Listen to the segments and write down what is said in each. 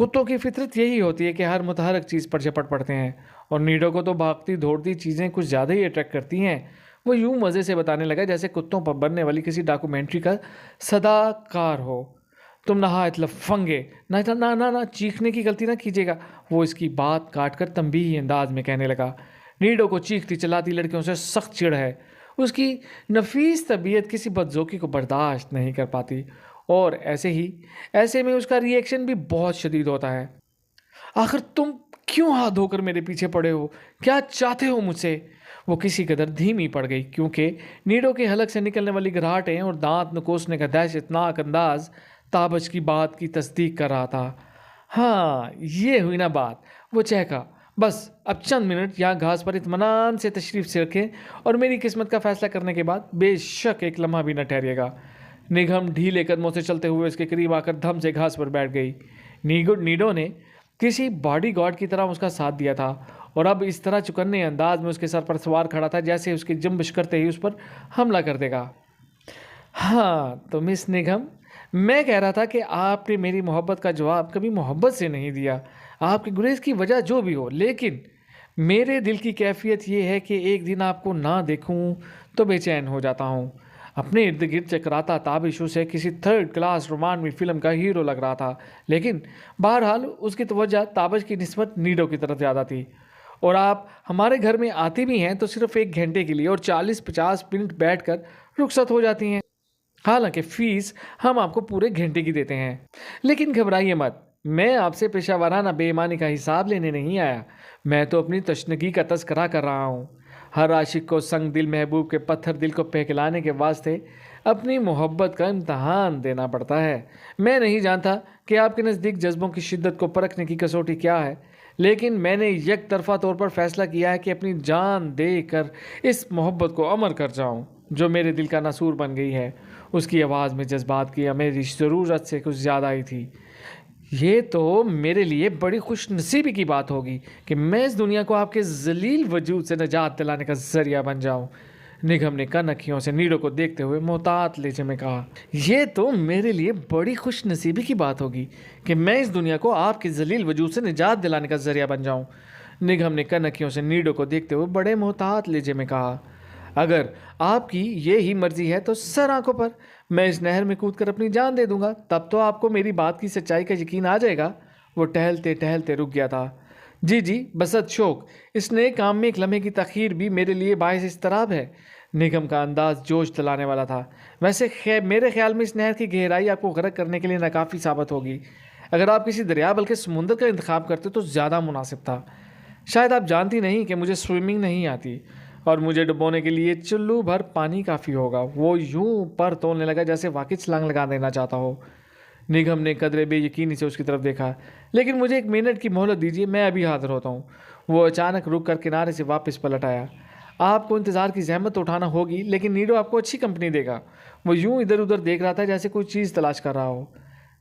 کتوں کی فطرت یہی ہوتی ہے کہ ہر متحرک چیز پر جھپٹ پڑتے ہیں، اور نیڈو کو تو بھاگتی دوڑتی چیزیں کچھ زیادہ ہی اٹریکٹ کرتی ہیں۔ وہ یوں مزے سے بتانے لگا جیسے کتوں پر بننے والی کسی ڈاکومنٹری کا صداکار ہو۔ تم نہایت لفنگے، نہ نہ نہ نہ چیخنے کی غلطی نہ کیجیے گا، وہ اس کی بات کاٹ کر تنبیہی انداز میں کہنے لگا۔ نیڈو کو چیختی چلاتی لڑکیوں سے سخت چڑ ہے۔ اس کی نفیس طبیعت کسی بدذوقی کو برداشت نہیں کر پاتی، اور ایسے میں اس کا ری ایکشن بھی بہت شدید ہوتا ہے۔ آخر تم کیوں ہاتھ دھو کر میرے پیچھے پڑے ہو؟ کیا چاہتے ہو مجھ سے؟ وہ کسی قدر دھیمی پڑ گئی کیونکہ نیڈو کے حلق سے نکلنے والی گھراہٹیں اور دانت نکوسنے کا دہشتناک انداز تابش کی بات کی تصدیق کر رہا تھا۔ ہاں یہ ہوئی نا بات، وہ چہکا۔ بس اب چند منٹ یہاں گھاس پر اطمینان سے تشریف سے رکھیں اور میری قسمت کا فیصلہ کرنے کے بعد بے شک ایک لمحہ بھی نہ ٹھہریے گا۔ نگم ڈھیلے قدموں سے چلتے ہوئے اس کے قریب آ کر دھم سے گھاس پر بیٹھ گئی۔ نیڈو نے کسی باڈی گارڈ کی طرح اس کا ساتھ دیا تھا، اور اب اس طرح چکنے انداز میں اس کے سر پر سوار کھڑا تھا جیسے اس کی جنبش کرتے ہی اس پر حملہ کر دے گا۔ ہاں تو مس نگم، میں کہہ رہا تھا کہ آپ نے میری محبت کا جواب کبھی محبت سے نہیں دیا، آپ کے گریز کی وجہ جو بھی ہو، لیکن میرے دل کی کیفیت یہ ہے کہ ایک دن آپ کو نہ دیکھوں تو بے چین ہو جاتا ہوں۔ اپنے ارد گرد چکراتا تابش اسے کسی تھرڈ کلاس رومانوی فلم کا ہیرو لگ رہا تھا، لیکن بہرحال اس کی توجہ تابش کی نسبت نیڈو کی طرف زیادہ تھی۔ اور آپ ہمارے گھر میں آتی بھی ہیں تو صرف 1 گھنٹے کے لیے اور 40-50 منٹ بیٹھ کر رخصت ہو جاتی ہیں، حالانکہ فیس ہم آپ کو پورے گھنٹے کی دیتے ہیں۔ لیکن گھبرائیے مت، میں آپ سے پیشہ ورانہ بے ایمانی کا حساب لینے نہیں آیا، میں تو اپنی تشنگی کا تذکرہ کر رہا ہوں۔ ہر عاشق کو سنگ دل محبوب کے پتھر دل کو پھیکلانے کے واسطے اپنی محبت کا امتحان دینا پڑتا ہے۔ میں نہیں جانتا کہ آپ کے نزدیک جذبوں کی شدت کو پرکھنے کی کسوٹی کیا ہے، لیکن میں نے یک طرفہ طور پر فیصلہ کیا ہے کہ اپنی جان دے کر اس محبت کو امر کر جاؤں جو میرے دل کا ناسور بن گئی ہے۔ اس کی آواز میں جذبات کی میری ضرورت سے کچھ زیادہ ہی تھی۔ یہ تو میرے لیے بڑی خوش نصیبی کی بات ہوگی کہ میں اس دنیا کو آپ کے ذلیل وجود سے نجات دلانے کا ذریعہ بن جاؤں۔ نگم نے کن اکھیوں سے نیڈو کو دیکھتے ہوئے محتاط لہجے میں کہا۔ یہ تو میرے لیے بڑی خوش نصیبی کی بات ہوگی کہ میں اس دنیا کو آپ کے ذلیل وجود سے نجات دلانے کا ذریعہ بن جاؤں۔ نگم نے کن اکھیوں سے نیڈو کو دیکھتے ہوئے بڑے محتاط لہجے میں کہا۔ اگر آپ کی یہی مرضی ہے تو سر آنکھوں پر میں اس نہر میں کود کر اپنی جان دے دوں گا، تب تو آپ کو میری بات کی سچائی کا یقین آ جائے گا۔ وہ ٹہلتے ٹہلتے رک گیا تھا۔ جی بسط شوق، اس نئے کام میں ایک لمحے کی بھی میرے لیے باعث اضطراب ہے۔ نگم کا انداز جوش دلانے والا تھا۔ ویسے میرے خیال میں اس نہر کی گہرائی آپ کو غرق کرنے کے لیے ناکافی ثابت ہوگی۔ اگر آپ کسی دریا بلکہ سمندر کا انتخاب کرتے تو زیادہ مناسب تھا۔ شاید آپ جانتی نہیں کہ مجھے سوئمنگ نہیں آتی، اور مجھے ڈبونے کے لیے چلو بھر پانی کافی ہوگا۔ وہ یوں پر تولنے لگا جیسے واقعی چھلانگ لگا دینا چاہتا ہو۔ نگم نے قدرے بے یقینی سے اس کی طرف دیکھا۔ لیکن مجھے 1 منٹ کی مہلت دیجیے، میں ابھی حاضر ہوتا ہوں۔ وہ اچانک رک کر کنارے سے واپس پلٹ آیا۔ آپ کو انتظار کی زحمت اٹھانا ہوگی، لیکن نیڈو آپ کو اچھی کمپنی دے گا۔ وہ یوں ادھر ادھر دیکھ رہا تھا جیسے کوئی چیز تلاش کر رہا ہو۔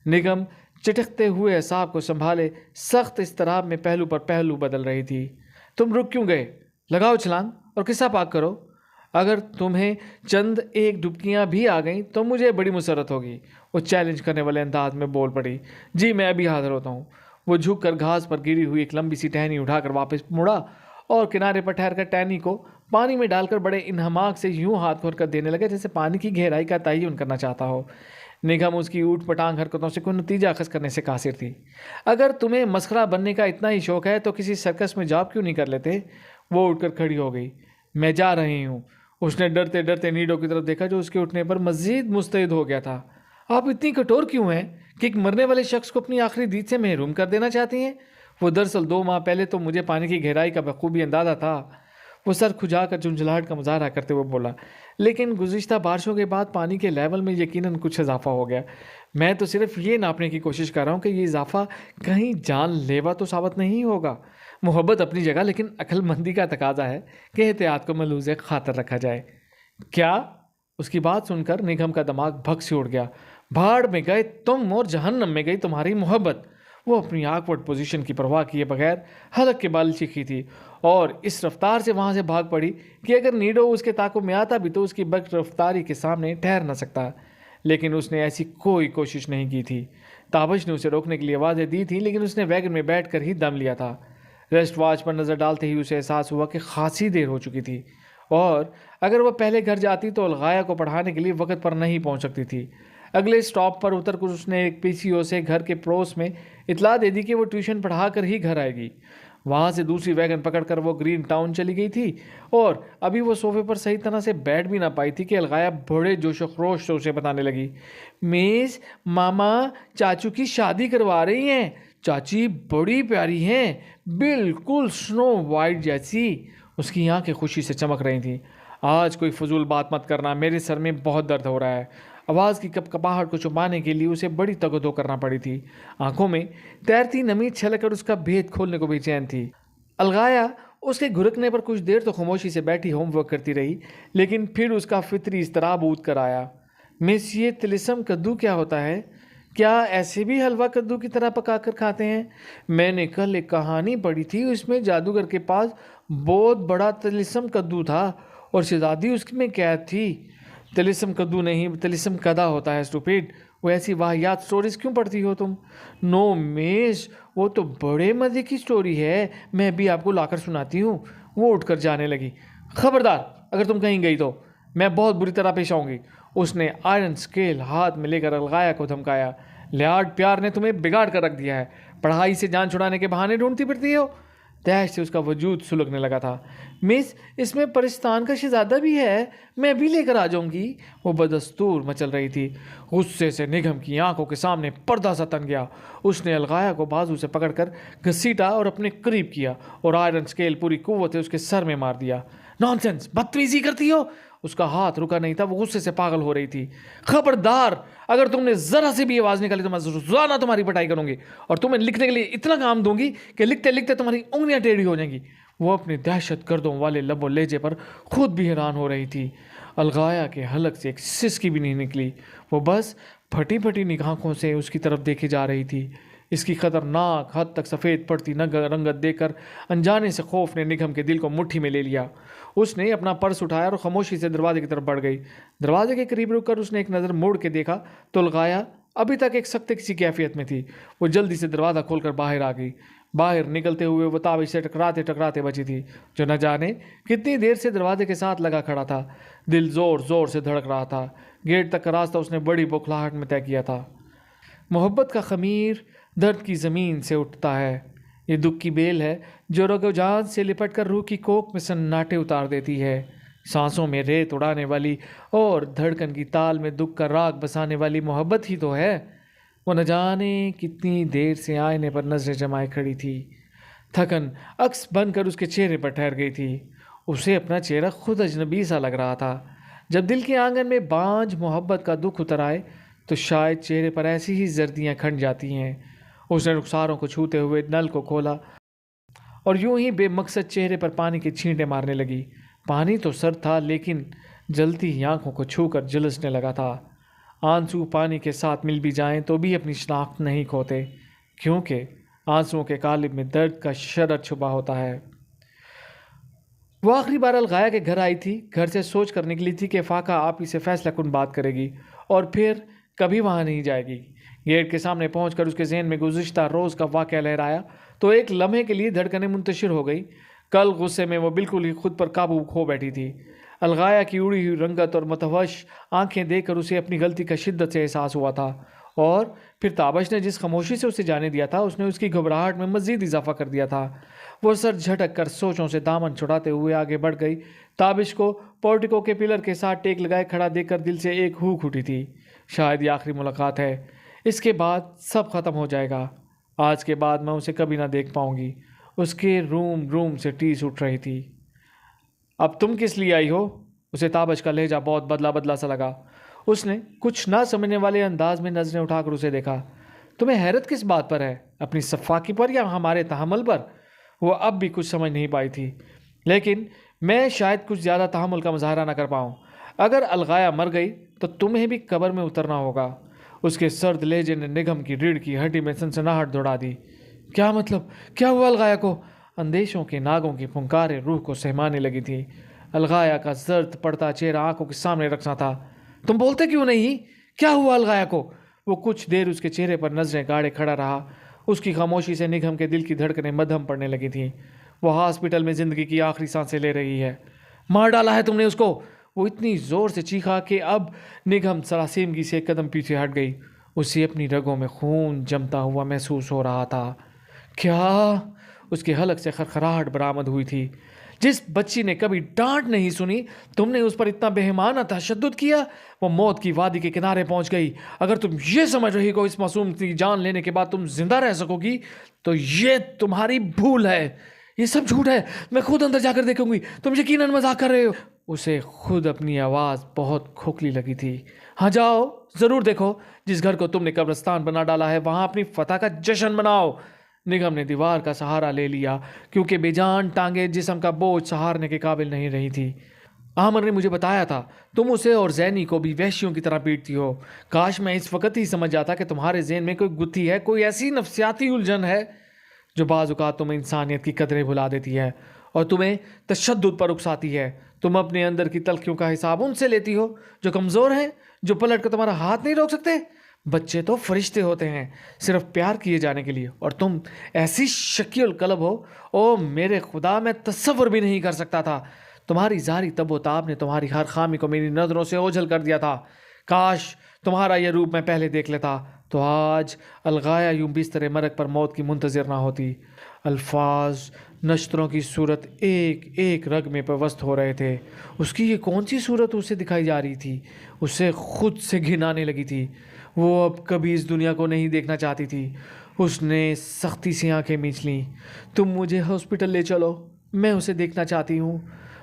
نگم چٹکتے ہوئے اعصاب کو سنبھالے سخت اضطراب میں پہلو پر پہلو بدل رہی تھی۔ تم رک کیوں گئے؟ لگاؤ چھلانگ اور قصہ پاک کرو۔ اگر تمہیں چند 1 ڈبکیاں بھی آ گئیں تو مجھے بڑی مسرت ہوگی۔ وہ چیلنج کرنے والے انداز میں بول پڑی۔ جی میں ابھی حاضر ہوتا ہوں۔ وہ جھک کر گھاس پر گری ہوئی ایک لمبی سی ٹہنی اٹھا کر واپس مڑا اور کنارے پر ٹھہر کر ٹہنی کو پانی میں ڈال کر بڑے انہماک سے یوں ہاتھ کھول کر دینے لگا جیسے پانی کی گہرائی کا تعین کرنا چاہتا ہو۔ نگم اس کی اوٹ پٹانگ حرکتوں سے کوئی نتیجہ اخذ کرنے سے قاصر تھی۔ اگر تمہیں مسخرہ بننے کا اتنا ہی شوق ہے تو کسی سرکس میں جاب کیوں نہیں کر لیتے؟ وہ اٹھ کر کھڑی ہو گئی۔ میں جا رہی ہوں۔ اس نے ڈرتے ڈرتے نیڈو کی طرف دیکھا جو اس کے اٹھنے پر مزید مستعد ہو گیا تھا۔ آپ اتنی کٹور کیوں ہیں کہ ایک مرنے والے شخص کو اپنی آخری دید سے محروم کر دینا چاہتی ہیں؟ وہ دراصل 2 ماہ پہلے تو مجھے پانی کی گہرائی کا بخوبی اندازہ تھا۔ وہ سر کھجا کر جھنجھلاہٹ کا مظاہرہ کرتے ہوئے بولا، لیکن گزشتہ بارشوں کے بعد پانی کے لیول میں یقیناً کچھ اضافہ ہو گیا۔ میں تو صرف یہ ناپنے کی کوشش کر رہا ہوں کہ یہ اضافہ کہیں جان لیوا تو ثابت نہیں ہوگا۔ محبت اپنی جگہ، لیکن عقل مندی کا تقاضا ہے کہ احتیاط کو ملحوظ خاطر رکھا جائے۔ کیا؟ اس کی بات سن کر نگم کا دماغ بھگ سے اڑ گیا۔ بھاڑ میں گئے تم اور جہنم میں گئی تمہاری محبت۔ وہ اپنی آکورڈ پوزیشن کی پرواہ کیے بغیر حلق کے بال چیخی تھی اور اس رفتار سے وہاں سے بھاگ پڑی کہ اگر نیڈو اس کے تعاقب میں آتا بھی تو اس کی بد رفتاری کے سامنے ٹھہر نہ سکتا۔ لیکن اس نے ایسی کوئی کوشش نہیں کی تھی۔ ताबश ने उसे रोकने के लिए आवाज़ें दी थी, लेकिन उसने वैगन में बैठकर ही दम लिया था। रेस्ट वॉच पर नज़र डालते ही उसे एहसास हुआ कि खासी देर हो चुकी थी और अगर वह पहले घर जाती तो अलगाया को पढ़ाने के लिए वक्त पर नहीं पहुंच सकती थी। अगले स्टॉप पर उतर कर उसने एक पीसीओ से घर के पड़ोस में इतला दे दी कि वो ट्यूशन पढ़ा कर ही घर आएगी। वहाँ से दूसरी वैगन पकड़कर वो ग्रीन टाउन चली गई थी और अभी वो सोफे पर सही तरह से बैठ भी ना पाई थी कि अलगाया बड़े जोशो खरोश से उसे बताने लगी, मिस मामा चाचू की शादी करवा रही हैं। चाची बड़ी प्यारी हैं, बिल्कुल स्नो वाइट जैसी। उसकी आंखें खुशी से चमक रही थी। आज कोई फजूल बात मत करना, मेरे सर में बहुत दर्द हो रहा है। आवाज़ की कपकपाहट को छुपाने के लिए उसे बड़ी तगदो करना पड़ी थी। आंखों में तैरती नमी छलक कर उसका भेद खोलने को बेचैन थी। अलगाया उसके घुरकने पर कुछ देर तो खामोशी से बैठी होमवर्क करती रही, लेकिन फिर उसका फितरी इस्तराब ऊद कर आया। मिस, ये तिलिस्म कद्दू क्या होता है? क्या ऐसे भी हलवा कद्दू की तरह पका कर खाते हैं? मैंने कल एक कहानी पढ़ी थी, उसमें जादूगर के पास बहुत बड़ा तिलिस्म कद्दू था और शहजादी उसमें कैद थी। तिलिस्म कद्दू नहीं, तिलिस्म कदा होता है स्टूपिड। वो ऐसी वाहियात स्टोरीज क्यों पढ़ती हो तुम? नो मिस, वो तो बड़े मज़े की स्टोरी है, मैं भी आपको लाकर सुनाती हूँ। वो उठकर जाने लगी। खबरदार, अगर तुम कहीं गई तो मैं बहुत बुरी तरह पेश आऊँगी। उसने आयरन स्केल हाथ में लेकर अलगाया को धमकाया। लाड प्यार ने तुम्हें बिगाड़ कर रख दिया है, पढ़ाई से जान छुड़ाने के बहाने ढूंढती फिरती हो। तैश से उसका वजूद सुलगने लगा था। मिस, इसमें परिस्तान का शहजादा भी है, मैं भी लेकर आ जाऊंगी। वो बदस्तूर मचल रही थी। गुस्से से निगम की आंखों के सामने पर्दा सा तन गया। उसने अलगाया को बाजू से पकड़कर घसीटा और अपने करीब किया और आयरन स्केल पूरी कुव्वत से उसके सर में मार दिया। नॉनसेंस, बदतमीजी करती हो। उसका हाथ रुका नहीं था, वो गुस्से से पागल हो रही थी। खबरदार, अगर तुमने जरा से भी आवाज़ निकाली तो मैं रोजाना तुम्हारी पिटाई करूंगी और तुम्हें लिखने के लिए इतना काम दूंगी कि लिखते लिखते तुम्हारी उंगलियां टेढ़ी हो जाएंगी। वो अपने दहशत गर्दों वाले लबो लहजे पर खुद भी हैरान हो रही थी। अलगाया के हलक से एक सिसकी भी नहीं निकली। वो बस फटी फटी निगाहों से उसकी तरफ देखे जा रही थी। इसकी खतरनाक हद तक सफ़ेद पड़ती रंगत देखकर अनजाने से खौफ ने निगम के दिल को मुट्ठी में ले लिया। उसने अपना पर्स उठाया और खामोशी से दरवाजे की तरफ बढ़ गई। दरवाजे के करीब रुककर उसने एक नज़र मोड़ के देखा तो अलगाया अभी तक एक सख्त किसी कैफियत में थी। वो जल्दी से दरवाज़ा खोलकर बाहर आ गई। बाहर निकलते हुए वो ताबिश से टकराते टकराते बची थी, जो न जाने कितनी देर से दरवाजे के साथ लगा खड़ा था। दिल ज़ोर ज़ोर से धड़क रहा था। गेट तक का रास्ता उसने बड़ी बौखलाहट में तय किया था। मोहब्बत का खमीर दर्द की ज़मीन से उठता है। ये दुख की बेल है जो रगोजान से लिपट कर रूह की कोख में सन्नाटे उतार देती है। सांसों में रेत उड़ाने वाली और धड़कन की ताल में दुख का राग बसाने वाली मोहब्बत ही तो है। वो न जाने कितनी देर से आईने पर नजरें जमाए खड़ी थी। थकन अक्स बनकर उसके चेहरे पर ठहर गई थी। उसे अपना चेहरा खुद अजनबी सा लग रहा था। जब दिल के आंगन में बांझ मोहब्बत का दुख उतर आए तो शायद चेहरे पर ऐसी ही जर्दियाँ खंड जाती हैं। उसने रुखसारों को छूते हुए नल को खोला और यूं ही बेमकसद चेहरे पर पानी के छींटे मारने लगी। पानी तो सर्द था, लेकिन जलती ही आंखों को छूकर झुलसने लगा था। आंसू पानी के साथ मिल भी जाएं तो भी अपनी शनाख्त नहीं खोते, क्योंकि आंसुओं के कालिब में दर्द का शरर छुपा होता है। वो आखिरी बार अलगाया के घर आई थी। घर से सोच कर निकली थी कि फाका आप ही से फैसला कुन बात करेगी और फिर कभी वहाँ नहीं जाएगी। गेट के सामने पहुंचकर उसके जहन में गुज़िश्ता रोज़ का वाक़या लहराया तो एक लम्हे के लिए धड़कनें मुंतशिर हो गई। कल गुस्से में वो बिल्कुल ही खुद पर काबू खो बैठी थी। अलगाया की उड़ी हुई रंगत और मतवश आंखें देखकर उसे अपनी गलती का शिद्दत से एहसास हुआ था और फिर ताबश ने जिस खामोशी से उसे जाने दिया था उसने उसकी घबराहट में मज़ीद इजाफा कर दिया था। वो सर झटक कर सोचों से दामन छुड़ाते हुए आगे बढ़ गई। ताबिश को पोर्टिको के पिलर के साथ टेक लगाए खड़ा देखकर दिल से एक हूक उठी थी। शायद ये आखिरी मुलाकात है, इसके बाद सब ख़त्म हो जाएगा। आज के बाद मैं उसे कभी ना देख पाऊंगी। उसके रूम से टीस उठ रही थी। अब तुम किस लिए आई हो? उसे ताबश का लहजा बहुत बदला बदला सा लगा। उसने कुछ ना समझने वाले अंदाज में नजरें उठाकर उसे देखा। तुम्हें हैरत किस बात पर है, अपनी सफ़ाकी पर या हमारे तहम्मुल पर? वो अब भी कुछ समझ नहीं पाई थी, लेकिन मैं शायद कुछ ज़्यादा तहम्मुल का मुजाहरा ना कर पाऊँ। अगर अलगाया मर गई तो तुम्हें भी कब्र में उतरना होगा। उसके सर्द लहजे ने निगम की रीढ़ की हड्डी में सनसनाहट दौड़ा दी। क्या मतलब, क्या हुआ अलगाया को? अंदेशों के नागों की फुंकारें रूह को सहमाने लगी थी। अलगाया का जर्द पड़ता चेहरा आंखों के सामने रखना था। तुम बोलते क्यों नहीं? क्या हुआ अलगाया को? وہ کچھ دیر اس کے چہرے پر نظریں گاڑے کھڑا رہا۔ اس کی خاموشی سے نگہم کے دل کی دھڑکنیں مدھم پڑنے لگی تھیں۔ وہ ہاسپٹل میں زندگی کی آخری سانسیں لے رہی ہے۔ مار ڈالا ہے تم نے اس کو، وہ اتنی زور سے چیخا کہ اب نگہم سراسیمگی سے ایک قدم پیچھے ہٹ گئی۔ اسے اپنی رگوں میں خون جمتا ہوا محسوس ہو رہا تھا۔ کیا؟ اس کے حلق سے خرخراہٹ برآمد ہوئی تھی۔ جس بچی نے کبھی ڈانٹ نہیں سنی، تم نے اس پر اتنا بہیمانہ تشدد کیا؟ وہ موت کی وادی کے کنارے پہنچ گئی۔ اگر تم یہ سمجھ رہی ہو اس معصوم کی جان لینے کے بعد تم زندہ رہ سکو گی تو یہ تمہاری بھول ہے۔ یہ سب جھوٹ ہے، میں خود اندر جا کر دیکھوں گی، تم یقیناً مذاق کر رہے ہو۔ اسے خود اپنی آواز بہت کھوکھلی لگی تھی۔ ہاں جاؤ، ضرور دیکھو، جس گھر کو تم نے قبرستان بنا ڈالا ہے وہاں اپنی فتح کا جشن مناؤ۔ نگہم نے دیوار کا سہارا لے لیا کیونکہ بے جان ٹانگیں جسم کا بوجھ سہارنے کے قابل نہیں رہی تھی۔ عامر نے مجھے بتایا تھا تم اسے اور زینی کو بھی وحشیوں کی طرح پیٹتی ہو۔ کاش میں اس وقت ہی سمجھ جاتا کہ تمہارے ذہن میں کوئی گتھی ہے، کوئی ایسی نفسیاتی الجھن ہے جو بعض اوقات تمہیں انسانیت کی قدریں بھلا دیتی ہے اور تمہیں تشدد پر اکساتی ہے۔ تم اپنے اندر کی تلخیوں کا حساب ان سے لیتی ہو جو کمزور ہیں، جو پلٹ کر تمہارا ہاتھ نہیں روک سکتے۔ بچے تو فرشتے ہوتے ہیں صرف پیار کیے جانے کے لیے، اور تم ایسی شکی القلب ہو، او میرے خدا، میں تصور بھی نہیں کر سکتا تھا۔ تمہاری ظاہری تب و تاب نے تمہاری ہر خامی کو میری نظروں سے اوجھل کر دیا تھا۔ کاش تمہارا یہ روپ میں پہلے دیکھ لیتا تو آج الغایا یوں بستر مرگ پر موت کی منتظر نہ ہوتی۔ الفاظ نشتروں کی صورت ایک ایک رگ میں پیوست ہو رہے تھے۔ اس کی یہ کون سی صورت اسے دکھائی جا رہی تھی؟ اسے خود سے گھن آنے لگی تھی۔ وہ اب کبھی اس دنیا کو نہیں دیکھنا چاہتی تھی۔ اس نے سختی سے آنکھیں میچ لیں۔ تم مجھے ہاسپٹل لے چلو، میں اسے دیکھنا چاہتی ہوں۔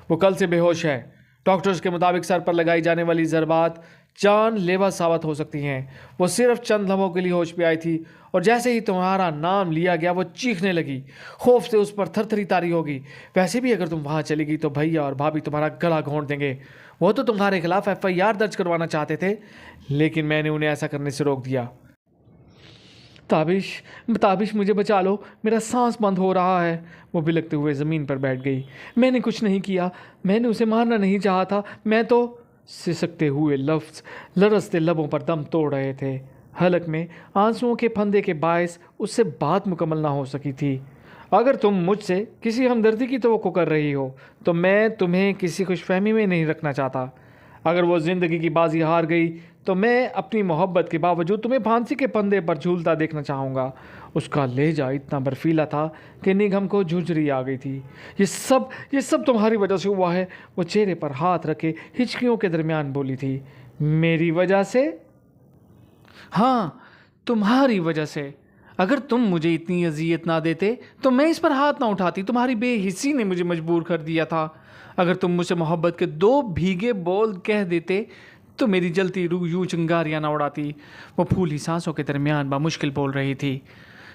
وہ کل سے بے ہوش ہے۔ ڈاکٹرز کے مطابق سر پر لگائی جانے والی ضربات جان لیوا ثابت ہو سکتی ہیں۔ وہ صرف چند لمحوں کے لیے ہوش پہ آئی تھی اور جیسے ہی تمہارا نام لیا گیا وہ چیخنے لگی۔ خوف سے اس پر تھر تھری طاری ہوگی۔ ویسے بھی اگر تم وہاں چلی گئی تو بھیا اور بھابھی تمہارا گلا گھونٹ دیں گے۔ وہ تو تمہارے خلاف FIR درج کروانا چاہتے تھے، لیکن میں نے انہیں ایسا کرنے سے روک دیا۔ تابش مجھے بچا لو، میرا سانس بند ہو رہا ہے۔ وہ بلکتے ہوئے زمین پر بیٹھ گئی۔ میں نے کچھ نہیں کیا، میں نے اسے مارنا نہیں چاہا تھا، میں تو… سسکتے ہوئے لفظ لرزتے لبوں پر دم توڑ رہے تھے۔ حلق میں آنسوؤں کے پھندے کے باعث اس سے بات مکمل نہ ہو سکی تھی۔ اگر تم مجھ سے کسی ہمدردی کی توقع کر رہی ہو تو میں تمہیں کسی خوش فہمی میں نہیں رکھنا چاہتا۔ اگر وہ زندگی کی بازی ہار گئی تو میں اپنی محبت کے باوجود تمہیں پھانسی کے پندے پر جھولتا دیکھنا چاہوں گا۔ اس کا لہجہ اتنا برفیلا تھا کہ نگہم کو جھنجھری آ گئی تھی۔ یہ سب تمہاری وجہ سے ہوا ہے۔ وہ چہرے پر ہاتھ رکھے ہچکیوں کے درمیان بولی تھی۔ میری وجہ سے؟ ہاں، تمہاری وجہ سے۔ اگر تم مجھے اتنی اذیت نہ دیتے تو میں اس پر ہاتھ نہ اٹھاتی۔ تمہاری بے حسی نے مجھے مجبور کر دیا تھا۔ اگر تم مجھ سے محبت کے 2 بھیگے بول کہہ دیتے تو میری جلتی روح یوں چنگاریاں نہ اڑاتی۔ وہ پھولی سانسوں کے درمیان بمشکل بول رہی تھی۔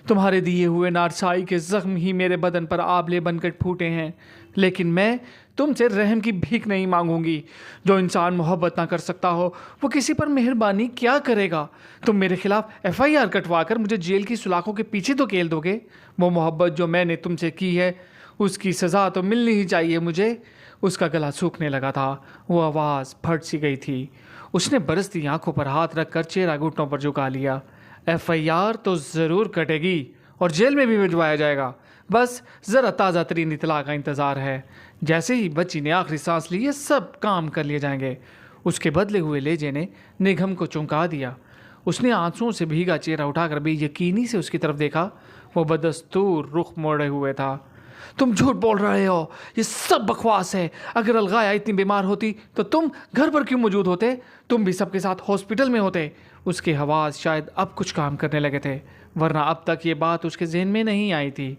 تمہارے دیے ہوئے نارسائی کے زخم ہی میرے بدن پر آبلے بن کر پھوٹے ہیں، لیکن میں تم سے رحم کی بھیک نہیں مانگوں گی۔ جو انسان محبت نہ کر سکتا ہو وہ کسی پر مہربانی کیا کرے گا؟ تم میرے خلاف FIR کٹوا کر مجھے جیل کی سلاخوں کے پیچھے تو کھیل دو گے۔ وہ محبت جو میں نے تم سے کی ہے اس کی سزا تو ملنی ہی چاہیے مجھے۔ اس کا گلا سوکھنے لگا تھا، وہ آواز پھٹ سی گئی تھی۔ اس نے برستی آنکھوں پر ہاتھ رکھ کر چہرہ گھٹنوں پر جھکا لیا۔ FIR تو ضرور کٹے گی اور جیل میں بھی بھجوایا جائے گا، بس ذرا تازہ ترین اطلاع کا انتظار ہے۔ جیسے ہی بچی نے آخری سانس لی یہ سب کام کر لیے جائیں گے۔ اس کے بدلے ہوئے لہجے نے نگہم کو چونکا دیا۔ اس نے آنسوؤں سے بھیگا چہرہ اٹھا کر بے یقینی سے اس کی طرف دیکھا۔ وہ بدستور رخ موڑے ہوئے تھا۔ تم جھوٹ بول رہے ہو، یہ سب بکواس ہے۔ اگر الغایا اتنی بیمار ہوتی تو تم گھر پر کیوں موجود ہوتے؟ تم بھی سب کے ساتھ ہاسپٹل میں ہوتے۔ اس کے حواس شاید اب کچھ کام کرنے لگے تھے، ورنہ اب تک یہ بات اس کے ذہن میں نہیں آئی تھی۔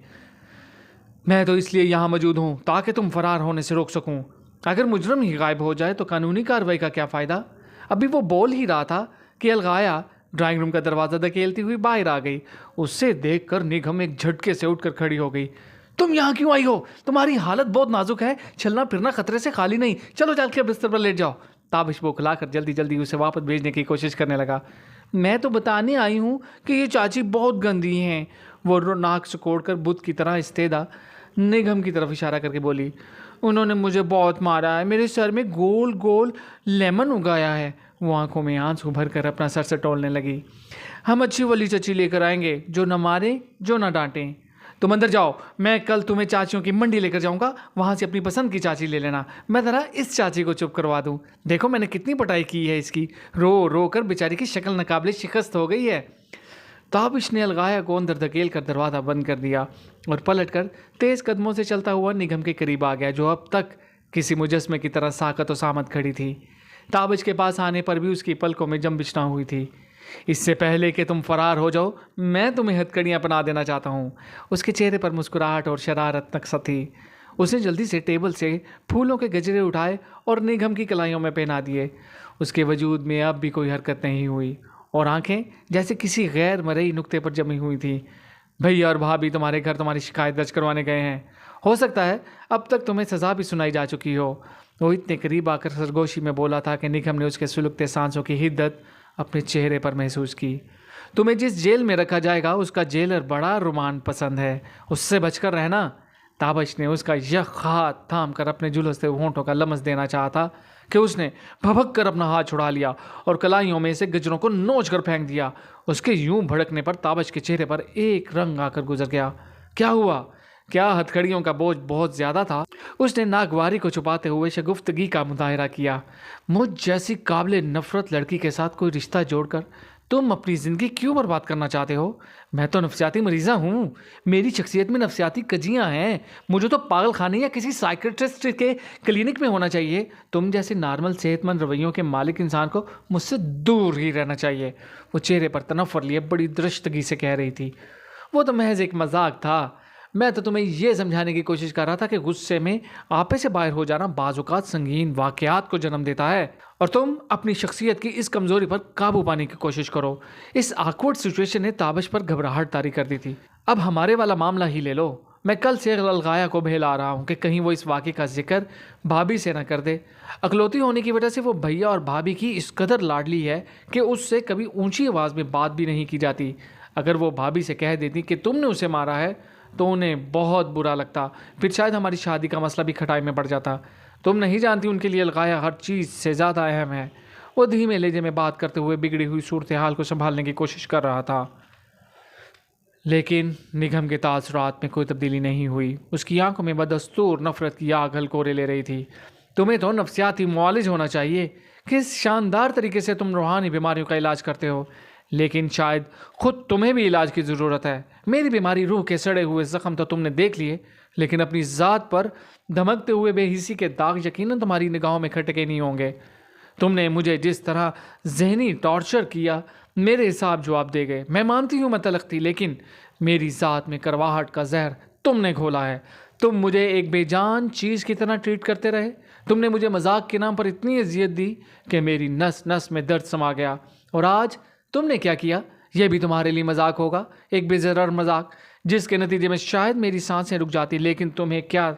میں تو اس لیے یہاں موجود ہوں تاکہ تم فرار ہونے سے روک سکوں۔ اگر مجرم ہی غائب ہو جائے تو قانونی کارروائی کا کیا فائدہ؟ ابھی وہ بول ہی رہا تھا کہ الغایا ڈرائنگ روم کا دروازہ دھکیلتی ہوئی باہر آ گئی۔ اسے دیکھ کر نگہم ایک جھٹکے سے اٹھ کر کھڑی ہو گئی۔ تم یہاں کیوں آئی ہو؟ تمہاری حالت بہت نازک ہے، چلنا پھرنا خطرے سے خالی نہیں۔ چلو چل کے بستر پر لیٹ جاؤ۔ تابش بوکھلا کر جلدی جلدی اسے واپس بھیجنے کی کوشش کرنے لگا۔ میں تو بتانے آئی ہوں کہ یہ چاچی بہت گندی ہیں۔ وہ ناک سکوڑ کر بت کی طرح استیدا نگہم کی طرف اشارہ کر کے بولی۔ انہوں نے مجھے بہت مارا ہے، میرے سر میں گول گول لیمن اگایا ہے۔ वो आंखों में आंसू भर कर अपना सर से टोलने लगी। हम अच्छी वाली चची लेकर आएंगे, जो न मारे जो न डांटें। तुम अंदर जाओ, मैं कल तुम्हें चाचियों की मंडी लेकर जाऊंगा, वहां से अपनी पसंद की चाची ले लेना। मैं ज़रा इस चाची को चुप करवा दूं। देखो मैंने कितनी पिटाई की है इसकी, रो रो कर बेचारी की शक्ल नकाबले शिकस्त हो गई है। ताबिश ने अलगाया को अंदर धकेल कर दरवाज़ा बंद कर दिया और पलटकर तेज़ कदमों से चलता हुआ निगम के करीब आ गया, जो अब तक किसी मुजस्मे की तरह साकत और सामत खड़ी थी। ताबिश के पास आने पर भी उसकी पलकों में जंबिश ना हुई थी। इससे पहले कि तुम फरार हो जाओ, मैं तुम्हें हथकड़ियाँ पहना देना चाहता हूँ। उसके चेहरे पर मुस्कुराहट और शरारत नक्शा थी। उसने जल्दी से टेबल से फूलों के गजरे उठाए और निगम की कलाइयों में पहना दिए। उसके वजूद में अब भी कोई हरकत नहीं हुई और आंखें जैसे किसी गैर मरई नुक्ते पर जमी हुई थी। भैया और भाभी तुम्हारे घर तुम्हारी शिकायत दर्ज करवाने गए हैं। हो सकता है अब तक तुम्हें सज़ा भी सुनाई जा चुकी हो। वो इतने करीब आकर सरगोशी में बोला था कि निगम ने उसके सुलगते सांसों की हिद्दत अपने चेहरे पर महसूस की। तुम्हें जिस जेल में रखा जाएगा उसका जेलर बड़ा रुमान पसंद है, उससे बचकर रहना। ताबश ने उसका यह हाथ थाम कर अपने झुलसते होंठों का लमस देना चाहा था कि उसने भभक कर अपना हाथ छुड़ा लिया और कलाइयों में से गजरों को नोच कर फेंक दिया। उसके यूं भड़कने पर ताबश के चेहरे पर एक रंग आकर गुजर गया। क्या हुआ? क्या हथकड़ियों का बोझ बहुत ज़्यादा था? उसने नागवारी को छुपाते हुए शगुफ्तगी का मुजाहरा किया। मुझ जैसी काबिल नफरत लड़की के साथ कोई रिश्ता जोड़कर तुम अपनी ज़िंदगी क्यों बर्बाद करना चाहते हो? मैं तो नफसियाती मरीज़ा हूँ, मेरी शख्सियत में नफसियाती कजियाँ हैं। मुझे तो पागल खाने या किसी साइकेट्रिस्ट के क्लिनिक में होना चाहिए। तुम जैसे नॉर्मल सेहतमंद रवैयों के मालिक इंसान को मुझसे दूर ही रहना चाहिए। वो चेहरे पर तनफ़्फ़ुर लिए बड़ी दृष्टगी से कह रही थी। वो तो महज एक मजाक था। मैं तो तुम्हें यह समझाने की कोशिश कर रहा था कि गुस्से में आपे से बाहर हो जाना बाज़-औक़ात संगीन वाक़यात को जन्म देता है और तुम अपनी शख्सियत की इस कमज़ोरी पर काबू पाने की कोशिश करो। इस ऑकवर्ड सिचुएशन ने ताबिश पर घबराहट तारी कर दी थी। अब हमारे वाला मामला ही ले लो। मैं कल से अलगाया को बहला रहा हूँ कि कहीं वो इस वाक़े का जिक्र भाभी से न कर दे। अकलौती होने की वजह से वो भैया और भाभी की इस कदर लाडली है कि उससे कभी ऊँची आवाज़ में बात भी नहीं की जाती। अगर वो भाभी से कह देती कि तुमने उसे मारा है तो उन्हें बहुत बुरा लगता, फिर शायद हमारी शादी का मसला भी खटाई में पड़ जाता। तुम नहीं जानती उनके लिए अलगाया हर चीज़ से ज़्यादा अहम है। वो धीमे लहजे में बात करते हुए बिगड़ी हुई सूरत हाल को संभालने की कोशिश कर रहा था, लेकिन निगम के तासुरात में कोई तब्दीली नहीं हुई। उसकी आंखों में बदस्तूर नफरत की आग हलकोरे ले रही थी। तुम्हें तो नफसियाती मुआलिज होना चाहिए। किस शानदार तरीके से तुम रूहानी बीमारियों का इलाज करते हो, लेकिन शायद खुद तुम्हें भी इलाज की ज़रूरत है। मेरी बीमारी रूह के सड़े हुए ज़ख्म तो तुमने देख लिए, लेकिन अपनी ज़ात पर धमकते हुए बेहिसी के दाग यकीनन तुम्हारी निगाहों में खटके नहीं होंगे। तुमने मुझे जिस तरह जहनी टॉर्चर किया, मेरे हिसाब जवाब दे गए। मैं मानती हूँ मैं तलख थी, लेकिन मेरी ज़ात में करवाहट का जहर तुमने घोला है। तुम मुझे एक बेजान चीज़ की तरह ट्रीट करते रहे। तुमने मुझे मजाक के नाम पर इतनी अजियत दी कि मेरी नस नस में दर्द समा गया। और आज तुमने क्या किया? यह भी तुम्हारे लिए मजाक होगा, एक बेज़रर मजाक, जिसके नतीजे में शायद मेरी सांसें रुक जाती। लेकिन तुम्हें क्या,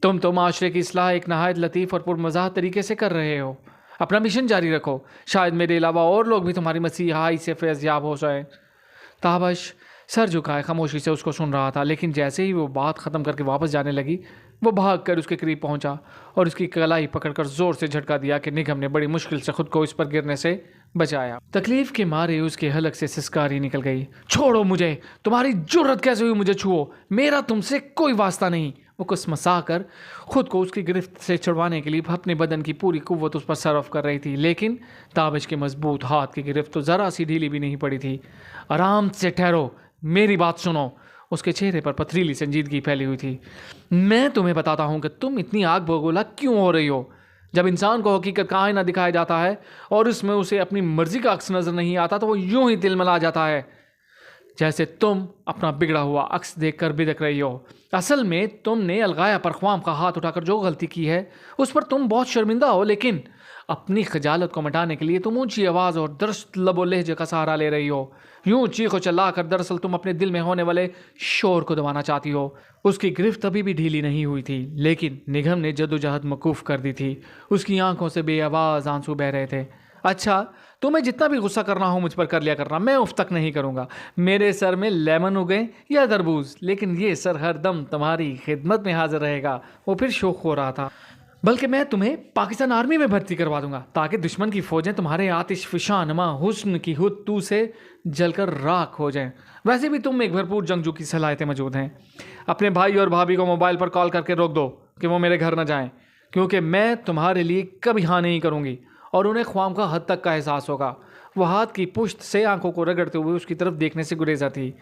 तुम तो माशरे की इस्लाह एक नहायत लतीफ़ और पुरमज़ाह तरीके से कर रहे हो। अपना मिशन जारी रखो, शायद मेरे अलावा और लोग भी तुम्हारी मसीहाई से फैज़याब हो जाए। ताबश सर झुकाए खामोशी से उसको सुन रहा था, लेकिन जैसे ही वो बात ख़त्म करके वापस जाने लगी, वो भागकर उसके करीब पहुंचा और उसकी कलाई पकड़कर ज़ोर से झटका दिया कि निगम ने बड़ी मुश्किल से खुद को इस पर गिरने से बचाया। तकलीफ के मारे उसके हलक से सिसकारी निकल गई। छोड़ो मुझे, तुम्हारी जुर्रत कैसे हुई मुझे छुओ? मेरा तुमसे कोई वास्ता नहीं। वो कुसमसा कर खुद को उसकी गिरफ्त से छुड़वाने के लिए अपने बदन की पूरी कुव्वत उस पर सरफ कर रही थी, लेकिन ताबिश के मजबूत हाथ की गिरफ्त तो ज़रा सी ढीली भी नहीं पड़ी थी। आराम से ठहरो, मेरी बात सुनो। उसके चेहरे पर पथरीली संजीदगी फैली हुई थी। मैं तुम्हें बताता हूँ कि तुम इतनी आग बगोला क्यों हो रही हो। जब इंसान को हकीकत का आईना दिखाया जाता है और उसमें उसे अपनी मर्जी का अक्स नज़र नहीं आता, तो वो यूं ही तिलमिला जाता है जैसे तुम अपना बिगड़ा हुआ अक्स देखकर बिदक रही हो। असल में तुमने अलगाया पर ख्वाम का हाथ उठाकर जो गलती की है उस पर तुम बहुत शर्मिंदा हो, लेकिन अपनी खजालत को मिटाने के लिए तुम ऊंची आवाज़ और दरस्त लबो लहजे का सहारा ले रही हो। यूं चीखो चिल्ला कर दरअसल तुम अपने दिल में होने वाले शोर को दबाना चाहती हो। उसकी गिरफ्त अभी भी ढीली नहीं हुई थी, लेकिन निगम ने जद्दोजहद मौकूफ़ कर दी थी। उसकी आंखों से बेआवाज़ आंसू बह रहे थे। अच्छा, तुम्हें जितना भी गुस्सा करना हो मुझ पर कर लिया करना, मैं उफ तक नहीं करूँगा। मेरे सर में लेमन उगे या तरबूज, लेकिन ये सर हर दम तुम्हारी खिदमत में हाजिर रहेगा। वो फिर शोक हो रहा था। बल्कि मैं तुम्हें पाकिस्तान आर्मी में भर्ती करवा दूंगा ताकि दुश्मन की फौजें तुम्हारे आतिश फिशानमा हुस्न की हुत्तू से जलकर राख हो जाएं। वैसे भी तुम एक भरपूर जंगजू की सलाहियतें मौजूद हैं। अपने भाई और भाभी को मोबाइल पर कॉल करके रोक दो कि वो मेरे घर न जाएं, क्योंकि मैं तुम्हारे लिए कभी हाँ नहीं करूँगी और उन्हें ख्वाम का हद तक का एहसास होगा। वो हाथ की पुश्त से आंखों को रगड़ते हुए उसकी तरफ देखने से गुरेजा थी।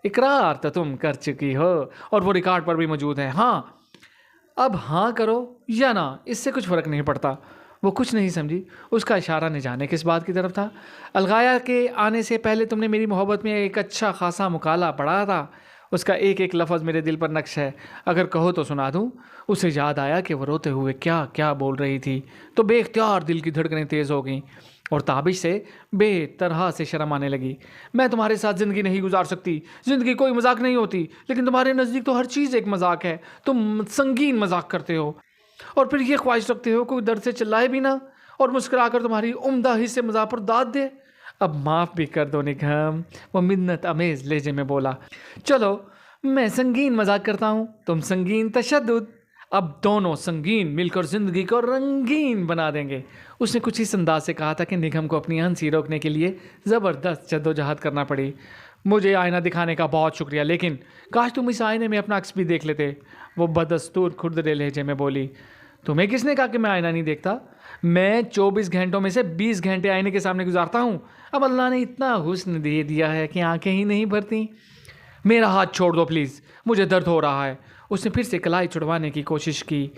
इकरार तो तुम कर चुकी हो और वो रिकॉर्ड पर भी मौजूद है। हाँ, अब हाँ करो या ना, इससे कुछ फ़र्क नहीं पड़ता। वो कुछ नहीं समझी। उसका इशारा न जाने किस बात की तरफ था। अलगाया के आने से पहले तुमने मेरी मोहब्बत में एक अच्छा खासा मुकाला पढ़ा था। उसका एक एक लफ्ज़ मेरे दिल पर नक्श है, अगर कहो तो सुना दूँ। उसे याद आया कि वो रोते हुए क्या क्या बोल रही थी, तो बेख्तियार दिल की धड़कनें तेज़ हो गईं और ताबिश से बेतरह से शर्म आने लगी। मैं तुम्हारे साथ ज़िंदगी नहीं गुजार सकती। ज़िंदगी कोई मजाक नहीं होती, लेकिन तुम्हारे नज़दीक तो हर चीज़ एक मजाक है। तुम संगीन मजाक करते हो और फिर ये ख्वाहिश रखते हो कोई दर्द से चिल्लाए भी ना और मुस्कुराकर तुम्हारी उम्दा हिस्से मजाक पर दाद दे। अब माफ़ भी कर दो निगम, वो मिन्नत अमेज़ लहजे में बोला। चलो मैं संगीन मजाक करता हूँ, तुम संगीन तशद्दुद। अब दोनों संगीन मिलकर ज़िंदगी को रंगीन बना देंगे। उसने कुछ इस अंदाज से कहा था कि निगम को अपनी हंसी रोकने के लिए ज़बरदस्त जद्दोजहद करना पड़ी। मुझे आईना दिखाने का बहुत शुक्रिया, लेकिन काश तुम इस आईने में अपना अक्स भी देख लेते, वो बदस्तूर खुरदरे लहजे में बोली। तुम्हें किसने कहा कि मैं आईना नहीं देखता? मैं 24 घंटों में से 20 घंटे आईने के सामने गुजारता हूँ। अब अल्लाह ने इतना हुस्न दे दिया है कि आंखें ही नहीं भरती। मेरा हाथ छोड़ दो प्लीज़, मुझे दर्द हो रहा है। उसने फिर से कलाई छुड़वाने की कोशिश की।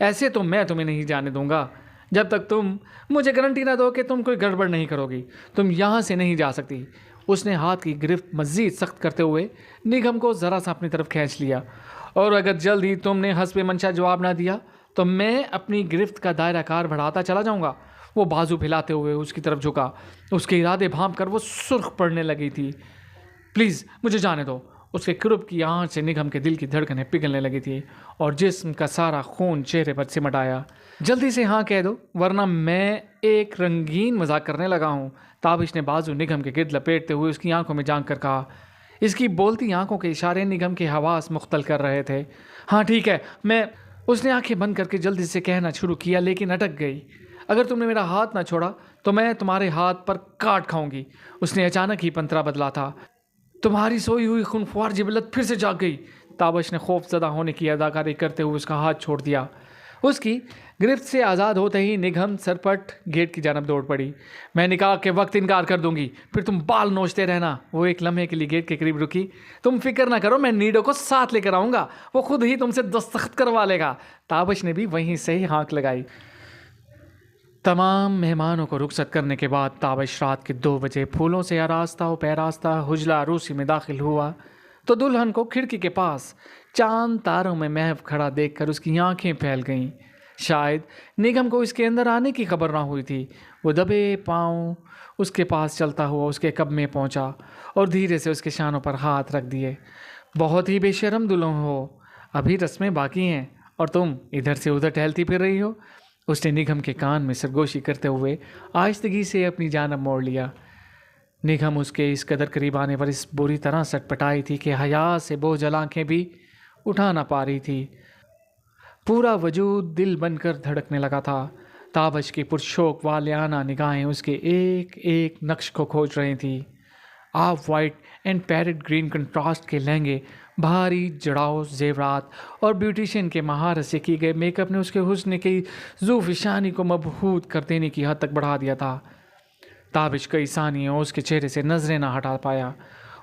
ऐसे तो मैं तुम्हें नहीं जाने दूंगा जब तक तुम मुझे गारंटी ना दो कि तुम कोई गड़बड़ नहीं करोगी। तुम यहाँ से नहीं जा सकती। उसने हाथ की गिरफ्त मज़ीद सख्त करते हुए निगम को ज़रा सा अपनी तरफ खींच लिया। और अगर जल्द ही तुमने हस्बे मंशा जवाब ना दिया तो मैं अपनी गिरफ्त का दायरा कार बढ़ाता चला जाऊँगा। वो बाजू फैलाते हुए उसकी तरफ झुका। उसके इरादे भांप कर वो सुर्ख पड़ने लगी थी। प्लीज़ मुझे जाने दो। उसके क्रुब की आँच से निगम के दिल की धड़कनें पिघलने लगी थी और जिस्म का सारा खून चेहरे पर सिमट आया। जल्दी से हाँ कह दो, वरना मैं एक रंगीन मजाक करने लगा हूँ। ताबिश ने बाजू निगम के गिर्द लपेटते हुए उसकी आंखों में झांक कर कहा। इसकी बोलती आंखों के इशारे निगम के हवास मुख्तल कर रहे थे। हाँ ठीक है, मैं। उसने आंखें बंद करके जल्दी से कहना शुरू किया, लेकिन अटक गई। अगर तुमने मेरा हाथ ना छोड़ा तो मैं तुम्हारे हाथ पर काट खाऊंगी। उसने अचानक ही पंतरा बदला था। तुम्हारी सोई हुई खूनख्वार जिबलत फिर से जाग गई। ताबश ने खौफजदा होने की अदाकारी करते हुए उसका हाथ छोड़ दिया। उसकी गिरफ्त से आज़ाद होते ही निगम सरपट गेट की जानब दौड़ पड़ी। मैं निकाह के वक्त इनकार कर दूंगी, फिर तुम बाल नोचते रहना। वो एक लम्हे के लिए गेट के करीब रुकी। तुम फिक्र ना करो, मैं नीडो को साथ लेकर आऊँगा, वो खुद ही तुमसे दस्तखत करवा लेगा। ताबश ने भी वहीं से ही हाँक लगाई। तमाम मेहमानों को रुखसत करने के बाद ताबश रात के 2 बजे फूलों से आरास्ता व पैरास्ता हुजला अरूसी में दाखिल हुआ तो दुल्हन को खिड़की के पास चांद तारों में महव खड़ा देखकर उसकी आंखें फैल गईं। शायद निगम को इसके अंदर आने की खबर ना हुई थी। वो दबे पाँव उसके पास चलता हुआ उसके कब में पहुंचा और धीरे से उसके शानों पर हाथ रख दिए। बहुत ही बेशर्म दुल्हन हो, अभी रस्में बाकी हैं और तुम इधर से उधर टहलती फिर रही हो। उसने निगम के कान में सरगोशी करते हुए आहिस्तगी से अपनी जानब मोड़ लिया। निगम उसके इस कदर करीब आने पर इस बुरी तरह सटपटाई थी कि हया से बोझल आंखें भी उठा ना पा रही थी। पूरा वजूद दिल बनकर धड़कने लगा था। ताबश की पुरशोक वालियाना निगाहें उसके एक एक नक्श को खोज रही थी। Of white and parrot green contrast के लहंगे, भारी जड़ाव जेवरात और ब्यूटिशियन के महारत से की गए मेकअप ने उसके हुस्न की ज़ूफ़िशानी को मबहूत कर देने की हद तक बढ़ा दिया था। ताबिश कई सानियों उसके चेहरे से नजरें ना हटा पाया।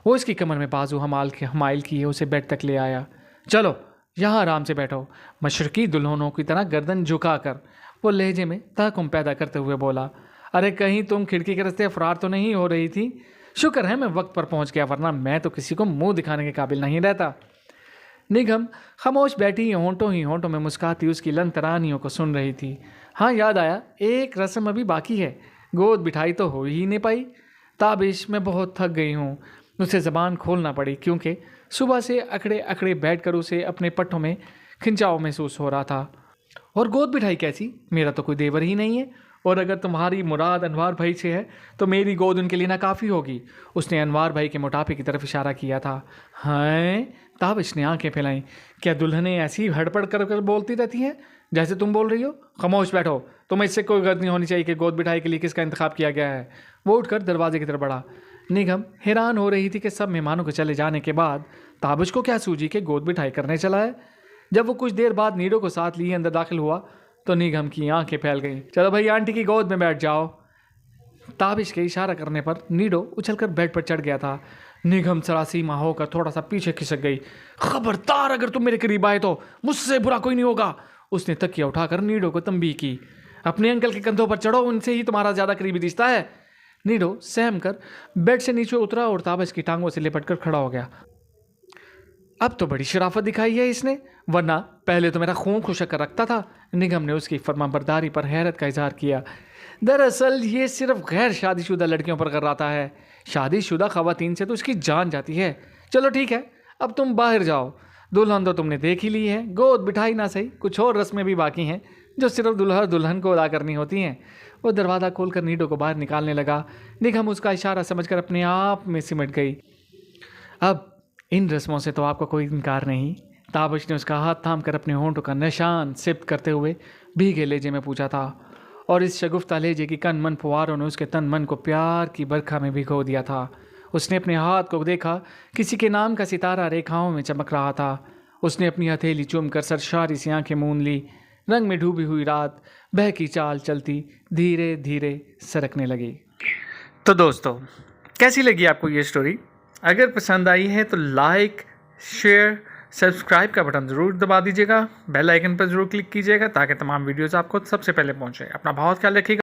वो इसकी कमर में बाजू हमाइल किए उसे बेड तक ले आया। चलो यहाँ आराम से बैठो, मशरकी दुल्हनों की तरह गर्दन झुका कर वो लहजे में तहकुम पैदा करते हुए बोला। अरे कहीं तुम खिड़की के रास्ते फरार तो नहीं हो रही थी? शुक्र है मैं वक्त पर पहुंच गया, वरना मैं तो किसी को मुंह दिखाने के काबिल नहीं रहता। निगम खामोश बैठी होंठों ही होंठों में मुस्काती उसकी लन तरानियों को सुन रही थी। हाँ याद आया, एक रस्म अभी बाकी है, गोद बिठाई तो हो ही नहीं पाई। ताबिश मैं बहुत थक गई हूँ। उसे ज़बान खोलना पड़ी क्योंकि सुबह से अकड़े अकड़े बैठकर उसे अपने पट्टों में खिंचाव महसूस हो रहा था। और गोद बिठाई कैसी? मेरा तो कोई देवर ही नहीं है, और अगर तुम्हारी मुराद अनवार भाई से है तो मेरी गोद उनके लिए नाकाफ़ी होगी। उसने अनवार भाई के मोटापे की तरफ इशारा किया था। हाँ, ताबिश ने आंखें फैलाई। क्या दुल्हनें ऐसी हड़बड़ कर बोलती रहती हैं? जैसे तुम बोल रही हो। खामोश बैठो, तुम्हें इससे कोई गलती नहीं होनी चाहिए कि गोद बिठाई के लिए किसका इंतखाब किया गया है। वो उठकर दरवाजे की तरफ बढ़ा। निगम हैरान हो रही थी कि सब मेहमानों के चले जाने के बाद ताबिश को क्या सूझी कि गोद बिठाई करने चला है। जब वो कुछ देर बाद नीडो को साथ लिए अंदर दाखिल हुआ तो निगम की आंखें फैल गईं। चलो भाई, आंटी की गोद में बैठ जाओ। ताबिश के इशारा करने पर नीडो उछलकर बेड पर चढ़ गया था। निगम सरासीमा होकर थोड़ा सा पीछे खिसक गई। खबरदार, अगर तुम मेरे करीब आए तो मुझसे बुरा कोई नहीं होगा। उसने तकिया उठाकर नीडो को तंबीह की। अपने अंकल के कंधों पर चढ़ो, उनसे ही तुम्हारा ज्यादा करीबी रिश्ता है। नीडो सहम कर बेड से नीचे उतरा और ताबिश की टांगों से लिपट कर खड़ा हो गया। अब तो बड़ी शराफत दिखाई है इसने, वरना पहले तो मेरा खून खुशक कर रखता था। निगम ने उसकी फरमाबरदारी पर हैरत का इजहार किया। दरअसल ये सिर्फ गैर शादीशुदा लड़कियों पर कराता है, शादीशुदा खवातीन से तो उसकी जान जाती है। चलो ठीक है, अब तुम बाहर जाओ। दुल्हन तो तुमने देख ही ली है, गोद बिठाई ना सही, कुछ और रस्में भी बाकी हैं जो सिर्फ दुल्हा दुल्हन को अदा करनी होती हैं। वो दरवाज़ा खोलकर नीडो को बाहर निकालने लगा। निगम उसका इशारा समझकर अपने आप में सिमट गई। अब इन रस्मों से तो आपको कोई इनकार नहीं। ताबिश ने उसका हाथ थाम कर अपने होंठों का निशान सिप्त करते हुए भीगे लहजे में पूछा था, और इस शगुफ्ता लहजे की कन मन फुहारों ने उसके तन मन को प्यार की बरखा में भिगो दिया था। उसने अपने हाथ को देखा, किसी के नाम का सितारा रेखाओं में चमक रहा था। उसने अपनी हथेली चूम कर सरशारी सी आंखें मूंद ली। रंग में डूबी हुई रात बहकी चाल चलती धीरे धीरे सरकने लगी। तो दोस्तों, कैसी लगी आपको ये स्टोरी? अगर पसंद आई है तो लाइक, शेयर, सब्सक्राइब का बटन ज़रूर दबा दीजिएगा। बेल आइकन पर ज़रूर क्लिक कीजिएगा ताकि तमाम वीडियोस आपको सबसे पहले पहुंचे। अपना बहुत ख्याल रखिएगा।